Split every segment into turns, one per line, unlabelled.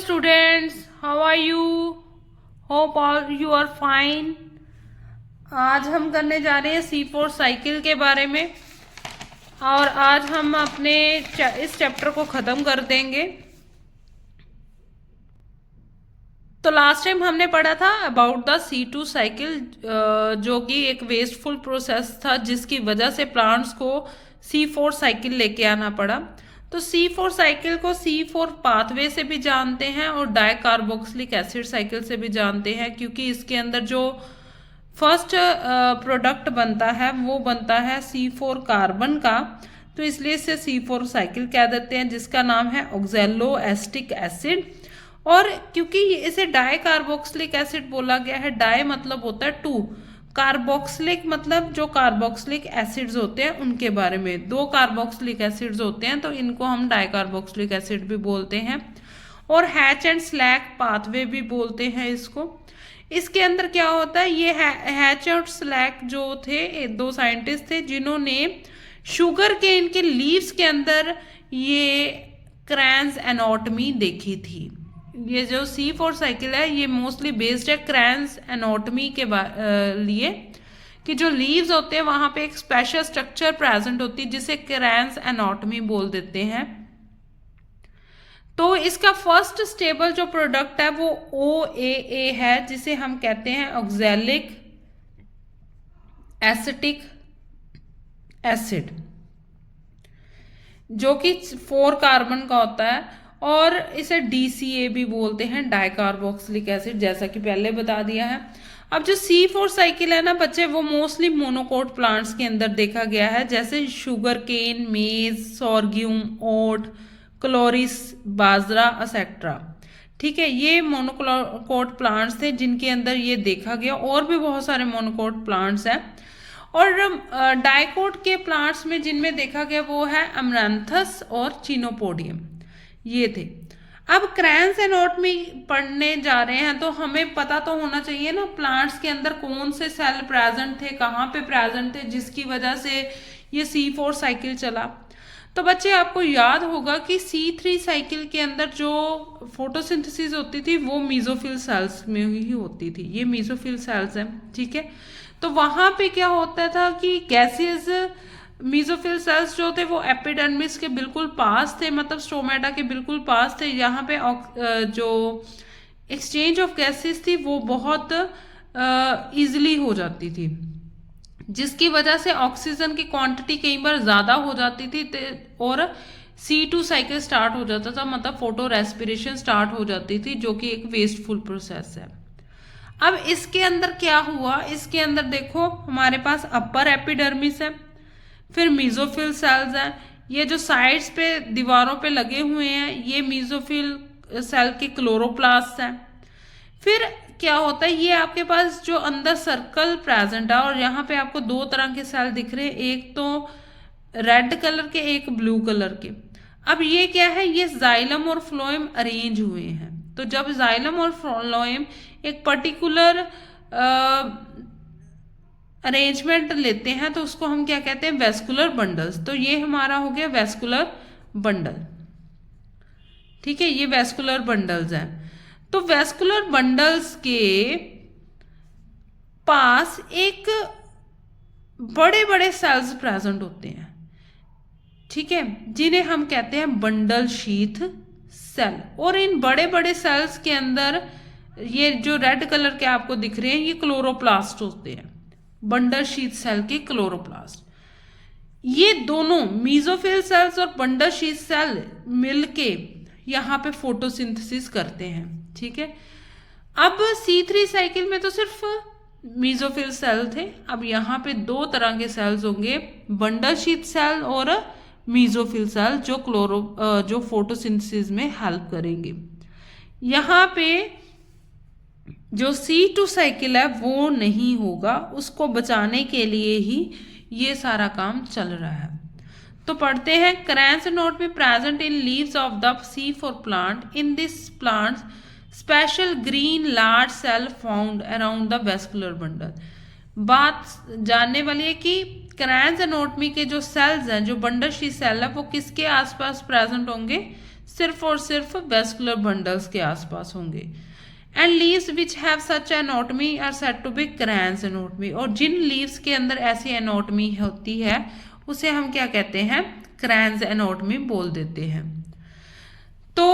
students, how are you? Hope all you are fine. आज हम करने जा रहे हैं C4 साइकिल के बारे में और आज हम अपने इस चैप्टर को ख़त्म कर देंगे। तो लास्ट टाइम हमने पढ़ा था अबाउट द C2 साइकिल, जो कि एक वेस्टफुल प्रोसेस था जिसकी वजह से प्लांट्स को C4 साइकिल लेके आना पड़ा। तो C4 साइकिल को C4 पाथवे से भी जानते हैं और डाइकार्बोक्सिलिक एसिड साइकिल से भी जानते हैं, क्योंकि इसके अंदर जो फर्स्ट प्रोडक्ट बनता है वो बनता है C4 कार्बन का, तो इसलिए इसे C4 साइकिल कह देते हैं, जिसका नाम है ऑक्सैलो एसिटिक एसिड। और क्योंकि इसे डाइकार्बोक्सिलिक एसिड बोला गया है, डाई मतलब होता है टू, कार्बोक्सिलिक मतलब जो कार्बोक्सिलिक एसिड्स होते हैं उनके बारे में, दो कार्बोक्सिलिक एसिड्स होते हैं तो इनको हम डाइकार्बोक्सिलिक एसिड भी बोलते हैं। और हैच एंड स्लैक पाथवे भी बोलते हैं इसको। इसके अंदर क्या होता है, ये हैच और स्लैक जो थे दो साइंटिस्ट थे जिन्होंने शुगर के इनके लीव्स के अंदर ये क्रैंस एनाटॉमी देखी थी। ये जो C4 साइकिल है ये मोस्टली बेस्ड है क्रैंस एनाटॉमी के लिए, कि जो लीव्स होते हैं वहां पे एक स्पेशल स्ट्रक्चर प्रेजेंट होती है जिसे क्रैंस एनाटॉमी बोल देते हैं। तो इसका फर्स्ट स्टेबल जो प्रोडक्ट है वो OAA है, जिसे हम कहते हैं ऑक्सैलिक एसिटिक एसिड, जो कि 4 कार्बन का होता है, और इसे DCA भी बोलते हैं, डाइकार्बोक्सिलिक एसिड, जैसा कि पहले बता दिया है। अब जो C4 साइकिल है ना बच्चे, वो मोस्टली मोनोकोट प्लांट्स के अंदर देखा गया है, जैसे शुगर केन, मेज, सोरगियम, ओट, क्लोरिस, बाजरा एक्सेट्रा। ठीक है, ये मोनोकोट प्लांट्स थे जिनके अंदर ये देखा गया। और भी बहुत सारे मोनोकोट प्लांट्स हैं। और डाइकोट के प्लांट्स में जिनमें देखा गया वो है अमरैंथस और चिनोपोडियम, ये थे। अब क्रैंस एनाटॉमी पढ़ने जा रहे हैं तो हमें पता तो होना चाहिए ना प्लांट्स के अंदर कौन से सेल प्रेजेंट थे, कहाँ पे प्रेजेंट थे, जिसकी वजह से ये C4 साइकिल चला। तो बच्चे आपको याद होगा कि C3 साइकिल के अंदर जो फोटोसिंथेसिस होती थी वो मीजोफिल सेल्स में ही होती थी। ये मीजोफिल सेल्स हैं, ठीक है। तो वहां पे क्या होता था कि गैसेस मीजोफिल सेल्स जो थे वो एपिडर्मिस के बिल्कुल पास थे, मतलब स्टोमेटा के बिल्कुल पास थे। यहाँ पे जो एक्सचेंज ऑफ गैसेस थी वो बहुत इजीली हो जाती थी, जिसकी वजह से ऑक्सीजन की क्वांटिटी कई बार ज़्यादा हो जाती थी और C2 साइकिल स्टार्ट हो जाता था, मतलब फोटो रेस्पिरेशन स्टार्ट हो जाती थी, जो कि एक वेस्टफुल प्रोसेस है। अब इसके अंदर क्या हुआ, इसके अंदर देखो हमारे पास अपर एपिडर्मिस है, फिर मीजोफिल सेल्स हैं, ये जो साइड्स पे दीवारों पे लगे हुए हैं ये मीजोफिल सेल के क्लोरोप्लास्ट हैं। फिर क्या होता है, ये आपके पास जो अंदर सर्कल प्रेजेंट है, और यहाँ पे आपको दो तरह के सेल दिख रहे हैं, एक तो रेड कलर के, एक ब्लू कलर के। अब ये क्या है, ये जाइलम और फ्लोएम अरेंज हुए हैं। तो जब जाइलम और फ्लोएम एक पर्टिकुलर अरेंजमेंट लेते हैं तो उसको हम क्या कहते हैं, वेस्कुलर बंडल्स। तो ये हमारा हो गया वेस्कुलर बंडल, ठीक है, ये वेस्कुलर बंडल्स हैं। तो वेस्कुलर बंडल्स के पास एक बड़े बड़े सेल्स प्रेजेंट होते हैं, ठीक है, जिन्हें हम कहते हैं बंडल शीथ सेल। और इन बड़े बड़े सेल्स के अंदर ये जो रेड कलर के आपको दिख रहे हैं ये क्लोरोप्लास्ट होते हैं, बंडल शीथ सेल के क्लोरोप्लास्ट। ये दोनों मीजोफिल सेल्स और बंडल शीथ सेल मिलके यहाँ पे फोटोसिंथेसिस करते हैं, ठीक है। अब C3 साइकिल में तो सिर्फ मीजोफिल सेल थे, अब यहाँ पे दो तरह के सेल्स होंगे, बंडल शीथ सेल और मीजोफिल सेल, जो फोटोसिंथेसिस में हेल्प करेंगे। यहाँ पे जो C2 साइकिल है वो नहीं होगा, उसको बचाने के लिए ही ये सारा काम चल रहा है। तो पढ़ते हैं, Kranz anatomy present in leaves of the C4 plant. In this plant special green large cell found around the vascular bundle. बात जानने वाली है कि क्रैंस एनाटॉमी के जो सेल्स हैं, जो बंडल शीथ सेल है, वो किसके आसपास प्रेजेंट होंगे, सिर्फ और सिर्फ वेस्कुलर बंडल्स के आसपास होंगे। And leaves which have such anatomy are said to be Kranz anatomy, और जिन लीव्स के अंदर ऐसी एनोटमी होती है उसे हम क्या कहते हैं, क्रैंस एनोटमी बोल देते हैं। तो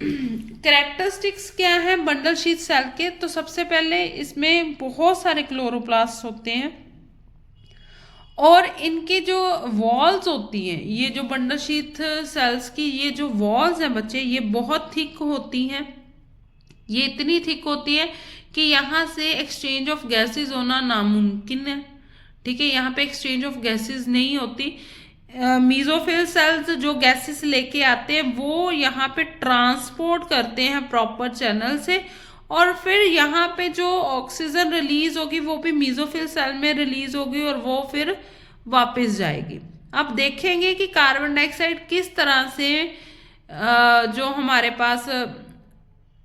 कैरेक्टरिस्टिक्स क्या है बंडल शीथ सेल के, तो सबसे पहले इसमें बहुत सारे क्लोरोप्लास्ट होते हैं और इनके जो वॉल्स होती हैं, ये जो बंडल शीथ सेल्स की ये जो वॉल्स हैं बच्चे, ये बहुत थिक होती हैं। ये इतनी थिक होती है कि यहाँ से एक्सचेंज ऑफ गैसेस होना नामुमकिन है। ठीक है, यहाँ पे एक्सचेंज ऑफ गैसेस नहीं होती। मीजोफिल सेल्स जो गैसेस लेके आते हैं वो यहाँ पे ट्रांसपोर्ट करते हैं प्रॉपर चैनल से, और फिर यहाँ पे जो ऑक्सीजन रिलीज होगी वो भी मीजोफिल सेल में रिलीज होगी और वो फिर वापस जाएगी। अब देखेंगे कि कार्बन डाइऑक्साइड किस तरह से जो हमारे पास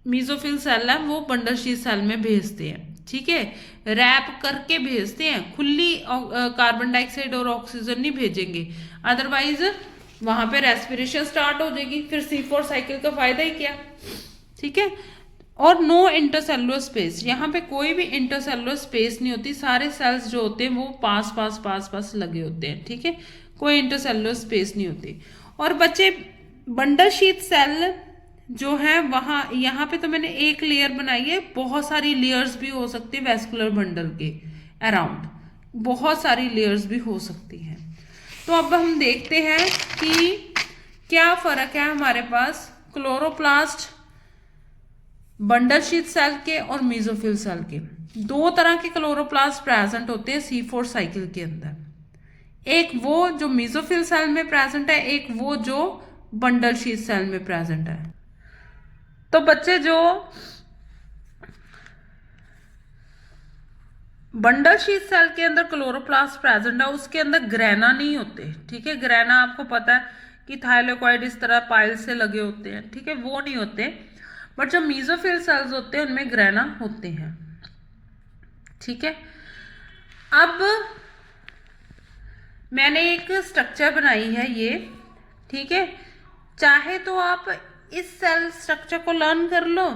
मीजोफिल सेल है वो बंडल शीथ सेल में भेजते हैं। ठीक है, रैप करके भेजते हैं, खुली कार्बन डाइऑक्साइड और ऑक्सीजन नहीं भेजेंगे, अदरवाइज वहां पे रेस्पिरेशन स्टार्ट हो जाएगी, फिर C4 साइकिल का फायदा ही क्या। ठीक है, और नो इंटरसेलुलर स्पेस, यहाँ पे कोई भी इंटरसेलुलर स्पेस नहीं होती, सारे सेल्स जो होते हैं वो पास पास पास पास लगे होते हैं। ठीक है, कोई इंटरसेलुलर स्पेस नहीं होती। और बच्चे बंडल शीथ सेल जो है वहाँ यहाँ पे तो मैंने एक लेयर बनाई है, बहुत सारी लेयर्स भी हो सकती है वेस्कुलर बंडल के अराउंड, बहुत सारी लेयर्स भी हो सकती हैं। तो अब हम देखते हैं कि क्या फर्क है हमारे पास क्लोरोप्लास्ट बंडल शीथ सेल के और मीजोफिल सेल के। दो तरह के क्लोरोप्लास्ट प्रेजेंट होते हैं C4 साइकिल के अंदर, एक वो जो मीजोफिल सेल में प्रेजेंट है, एक वो जो बंडल शीथ सेल में प्रेजेंट है। तो बच्चे जो बंडल शीथ सेल के अंदर क्लोरोप्लास्ट प्रेजेंट है उसके अंदर ग्रेना नहीं होते। ठीक है, ग्रेना आपको पता है कि थाइलेकोइड इस तरह पाइल से लगे होते हैं। ठीक है, वो नहीं होते, बट जो मीजोफिल सेल्स होते हैं उनमें ग्रेना होते हैं। ठीक है, अब मैंने एक स्ट्रक्चर बनाई है ये। ठीक है, चाहे तो आप इस सेल स्ट्रक्चर को लर्न कर लो,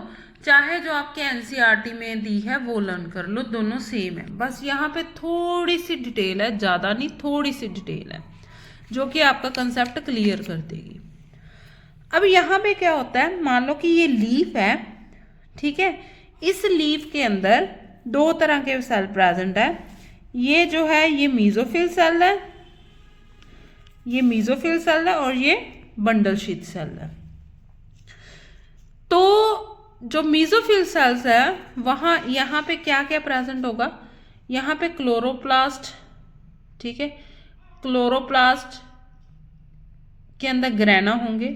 चाहे जो आपके एनसीईआरटी में दी है वो लर्न कर लो, दोनों सेम है। बस यहाँ पे थोड़ी सी डिटेल है, ज़्यादा नहीं, थोड़ी सी डिटेल है जो कि आपका कंसेप्ट क्लियर कर देगी। अब यहाँ पे क्या होता है, मान लो कि ये लीफ है। ठीक है, इस लीफ के अंदर दो तरह के सेल प्रेजेंट है। ये जो है ये मीजोफिल सेल है, ये मीजोफिल सेल है, और ये बंडल शीथ सेल है। तो जो मीजोफिल सेल्स है वहाँ यहाँ पे क्या क्या प्रेजेंट होगा, यहाँ पे क्लोरोप्लास्ट। ठीक है, क्लोरोप्लास्ट के अंदर ग्रेना होंगे,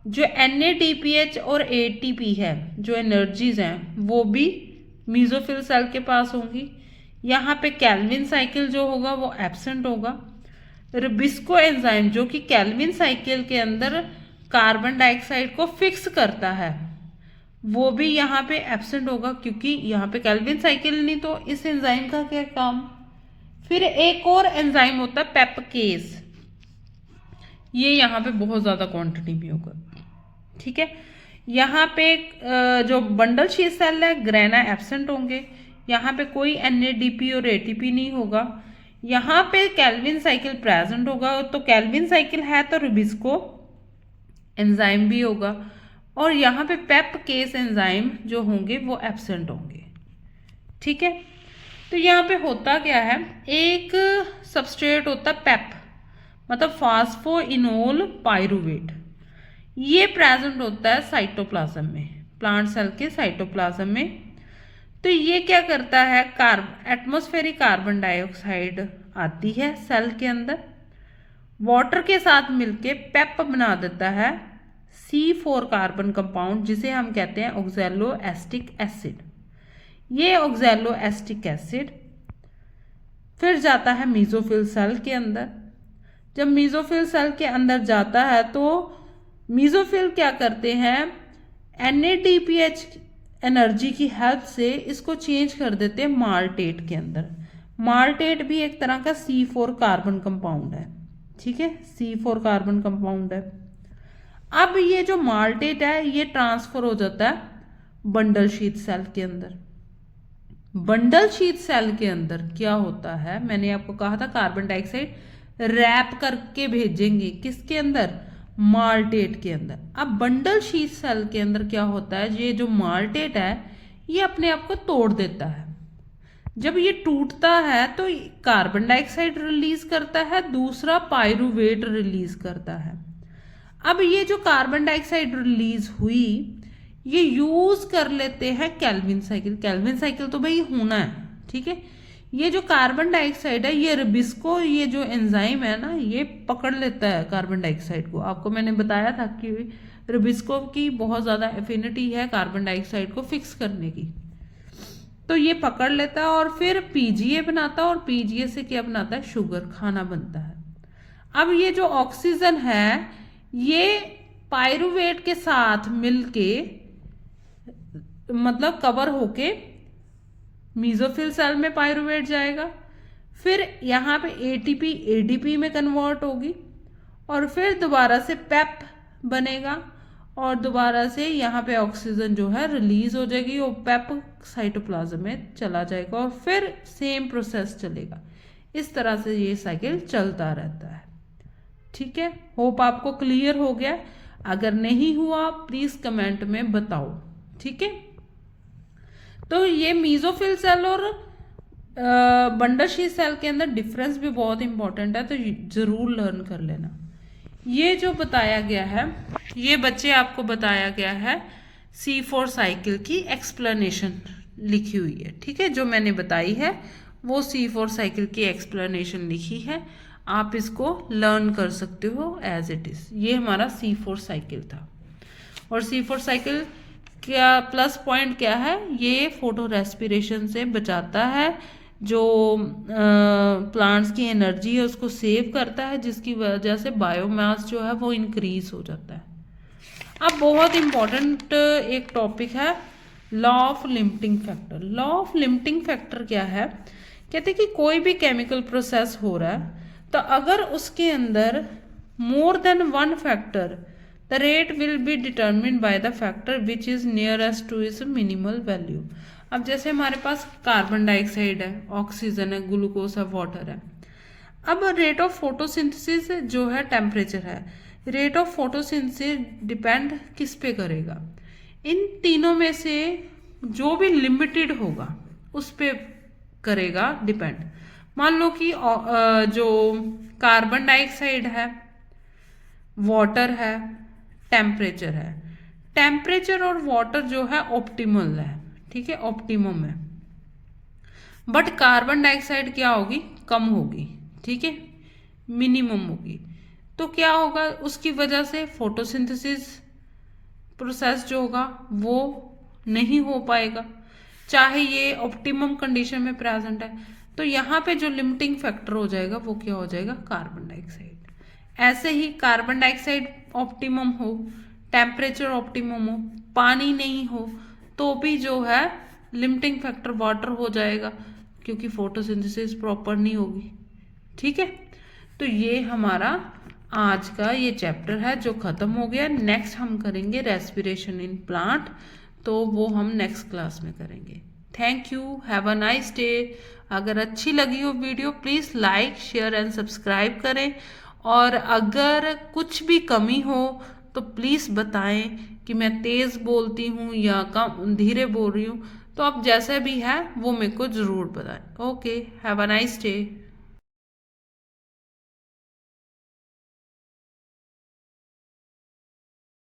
जो NADPH और ATP है जो एनर्जीज हैं वो भी मीजोफिल सेल के पास होंगी। यहाँ पे कैल्विन साइकिल जो होगा वो एब्सेंट होगा। रुबिस्को एंजाइम जो कि कैल्विन साइकिल के अंदर कार्बन डाइऑक्साइड को फिक्स करता है वो भी यहाँ पे एब्सेंट होगा, क्योंकि यहाँ पे कैल्विन साइकिल नहीं तो इस एंजाइम का क्या काम। फिर एक और एंजाइम होता है पेपकेस, ये यहाँ पे बहुत ज़्यादा क्वांटिटी में होगा। ठीक है, यहाँ पे जो बंडल शीथ सेल है ग्रेना एब्सेंट होंगे, यहाँ पे कोई NADP और ATP नहीं होगा। यहाँ पे कैल्विन साइकिल प्रेजेंट होगा, तो कैल्विन साइकिल है तो रुबिस्को एंजाइम भी होगा, और यहाँ पे पेपकेस एंजाइम जो होंगे वो एब्सेंट होंगे। ठीक है, तो यहाँ पे होता क्या है, एक सबस्ट्रेट होता है पेप, मतलब फास्फोइनोल पायरुवेट, ये प्रेजेंट होता है साइटोप्लाज्म में, प्लांट सेल के साइटोप्लाज्म में। तो ये क्या करता है, एटमॉस्फेरिक कार्बन डाइऑक्साइड आती है सेल के अंदर, वाटर के साथ मिलके पेप बना देता है C4 कार्बन कंपाउंड, जिसे हम कहते हैं ऑक्सैलो एसिटिक एसिड। ये ऑक्सैलो एसिटिक एसिड फिर जाता है मीजोफिल सेल के अंदर। जब मीजोफिल सेल के अंदर जाता है तो मीजोफिल क्या करते हैं, NADPH एनर्जी की हेल्प से इसको चेंज कर देते हैं माल्टेट के अंदर। माल्टेट भी एक तरह का C4 कार्बन कंपाउंड है। ठीक है, C4 कार्बन कंपाउंड है। अब ये जो माल्टेट है ये ट्रांसफर हो जाता है बंडल शीथ सेल के अंदर। बंडल शीथ सेल के अंदर क्या होता है, मैंने आपको कहा था कार्बन डाइऑक्साइड रैप करके भेजेंगे किसके अंदर, माल्टेट के अंदर। अब बंडल शीथ सेल के अंदर क्या होता है, ये जो माल्टेट है ये अपने आप को तोड़ देता है। जब ये टूटता है तो कार्बन डाइऑक्साइड रिलीज करता है, दूसरा पायरुवेट रिलीज करता है। अब ये जो कार्बन डाइऑक्साइड रिलीज हुई ये यूज कर लेते हैं केल्विन साइकिल। केल्विन साइकिल तो भाई होना है, ठीक है। ये जो कार्बन डाइऑक्साइड है ये रबिस्को, ये जो एंजाइम है ना ये पकड़ लेता है कार्बन डाइऑक्साइड को। आपको मैंने बताया था कि रबिस्को की बहुत ज़्यादा एफिनिटी है कार्बन डाइऑक्साइड को फिक्स करने की। तो ये पकड़ लेता है और फिर पीजीए बनाता है, और पीजीए से क्या बनाता है, शुगर, खाना बनता है। अब ये जो ऑक्सीजन है ये पायरुवेट के साथ मिलके मतलब कवर होके मीजोफिल सेल में पायरुवेट जाएगा, फिर यहाँ पे एटीपी एडीपी में कन्वर्ट होगी, और फिर दोबारा से पेप बनेगा, और दोबारा से यहाँ पे ऑक्सीजन जो है रिलीज हो जाएगी और पेप साइटोप्लाज्म में चला जाएगा, और फिर सेम प्रोसेस चलेगा। इस तरह से ये साइकिल चलता रहता है, ठीक है। होप आपको क्लियर हो गया। अगर नहीं हुआ प्लीज कमेंट में बताओ, ठीक है। तो ये मीजोफिल सेल और बंडल शीथ सेल के अंदर डिफरेंस भी बहुत इंपॉर्टेंट है, तो जरूर लर्न कर लेना। ये जो बताया गया है ये बच्चे आपको बताया गया है C4 साइकिल की एक्सप्लेनेशन लिखी हुई है, ठीक है। जो मैंने बताई है वो C4 साइकिल की एक्सप्लेनेशन लिखी है, आप इसको लर्न कर सकते हो एज इट इज। ये हमारा C4 साइकिल था, और C4 साइकिल क्या प्लस पॉइंट क्या है, ये फोटो रेस्पिरेशन से बचाता है, जो प्लांट्स की एनर्जी है उसको सेव करता है, जिसकी वजह से बायोमास जो है वो इंक्रीज हो जाता है। अब बहुत इंपॉर्टेंट एक टॉपिक है law of limiting factor. Law of limiting factor क्या है, कहते हैं कि कोई भी केमिकल प्रोसेस हो रहा है तो अगर उसके अंदर more than one factor, the rate will be determined by the factor which is nearest to its minimal value। अब जैसे हमारे पास कार्बन डाइऑक्साइड है, ऑक्सीजन है, ग्लूकोज है, वाटर है। अब रेट ऑफ फोटोसिंथेसिस जो है टेम्परेचर है, रेट ऑफ फोटोसिंथेसिस डिपेंड किस पे करेगा, इन तीनों में से जो भी लिमिटेड होगा उस पे करेगा डिपेंड। मान लो कि जो कार्बन डाइऑक्साइड है, वाटर है, टेम्परेचर है, टेम्परेचर और वाटर जो है ऑप्टिमल है, ठीक है, ऑप्टिमम है। बट कार्बन डाइऑक्साइड क्या होगी, कम होगी, ठीक है, मिनिमम होगी। तो क्या होगा, उसकी वजह से फोटोसिंथेसिस प्रोसेस जो होगा वो नहीं हो पाएगा, चाहे ये ऑप्टिमम कंडीशन में प्रेजेंट है। तो यहाँ पे जो लिमिटिंग फैक्टर हो जाएगा वो क्या हो जाएगा, कार्बन डाइऑक्साइड। ऐसे ही कार्बन डाइऑक्साइड ऑप्टिमम हो, टेम्परेचर ऑप्टिमम हो, पानी नहीं हो, तो भी जो है लिमिटिंग फैक्टर वाटर हो जाएगा, क्योंकि फोटोसिंथेसिस प्रॉपर नहीं होगी, ठीक है। तो ये हमारा आज का ये चैप्टर है जो खत्म हो गया। नेक्स्ट हम करेंगे रेस्पिरेशन इन प्लांट, तो वो हम नेक्स्ट क्लास में करेंगे। Thank you, have a nice day. अगर अच्छी लगी हो video please like, share and subscribe करें, और अगर कुछ भी कमी हो तो प्लीज़ बताएं कि मैं तेज़ बोलती हूँ या कम धीरे बोल रही हूँ, तो आप जैसा भी है वो मेरे को ज़रूर बताएं। Okay, have a nice day.